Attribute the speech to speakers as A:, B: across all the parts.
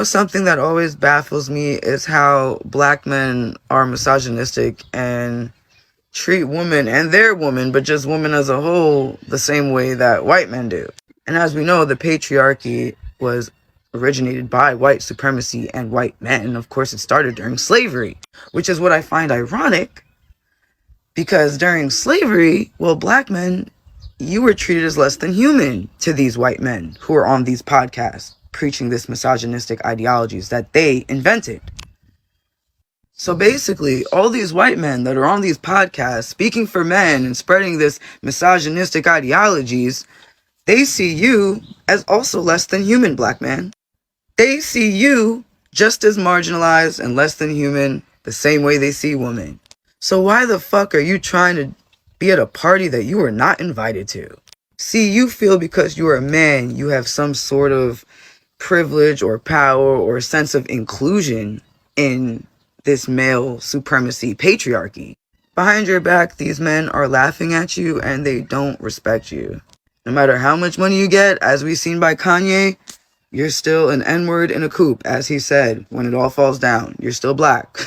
A: Something that always baffles me is how black men are misogynistic and treat women and their women, but just women as a whole, the same way that white men do. And as we know, the patriarchy was originated by white supremacy and white men. Of course, it started during slavery, which is what I find ironic, because during slavery, well, black men, you were treated as less than human to these white men who are on these podcasts preaching this misogynistic ideologies that they invented. So basically, all these white men that are on these podcasts speaking for men and spreading this misogynistic ideologies, they see you as also less than human, black man. They see you just as marginalized and less than human the same way they see women. So why the fuck are you trying to be at a party that you were not invited to? See, you feel because you are a man, you have some sort of privilege or power or a sense of inclusion in this male supremacy patriarchy. Behind your back, these men are laughing at you and they don't respect you. No matter how much money you get, as we've seen by Kanye, you're still an N-word in a coupe, as he said, when it all falls down. You're still black.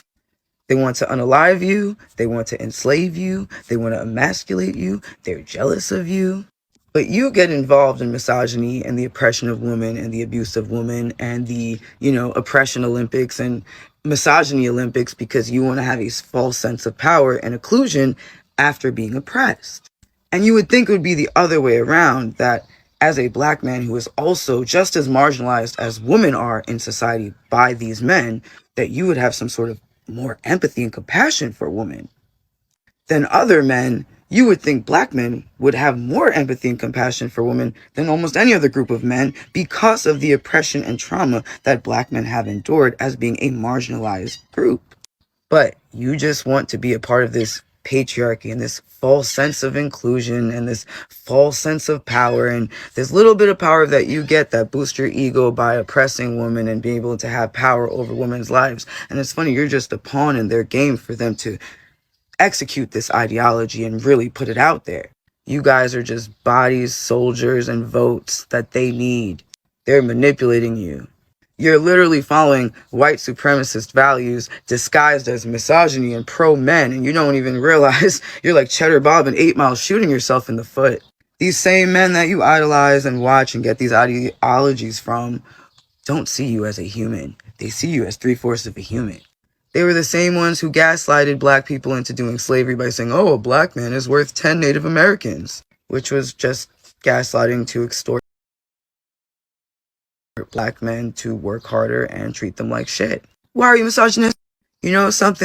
A: They want to unalive you. They want to enslave you. They want to emasculate you. They're jealous of you. But you get involved in misogyny and the oppression of women and the abuse of women and the, oppression Olympics and misogyny Olympics because you want to have a false sense of power and inclusion after being oppressed. And you would think it would be the other way around, that as a black man who is also just as marginalized as women are in society by these men, that you would have some sort of more empathy and compassion for women than other men. You would think black men would have more empathy and compassion for women than almost any other group of men because of the oppression and trauma that black men have endured as being a marginalized group. But you just want to be a part of this patriarchy and this false sense of inclusion and this false sense of power and this little bit of power that you get that boosts your ego by oppressing women and being able to have power over women's lives. And it's funny, you're just a pawn in their game for them to execute this ideology and really put it out there. You guys are just bodies, soldiers, and votes that they need. They're manipulating you. You're literally following white supremacist values disguised as misogyny and pro-men, and you don't even realize you're like Cheddar Bob in 8 Mile shooting yourself in the foot. These same men that you idolize and watch and get these ideologies from don't see you as a human. They see you as 3/4 of a human. They were the same ones who gaslighted black people into doing slavery by saying, oh, a black man is worth 10 Native Americans, which was just gaslighting to extort black men to work harder and treat them like shit. Why are you misogynist? Something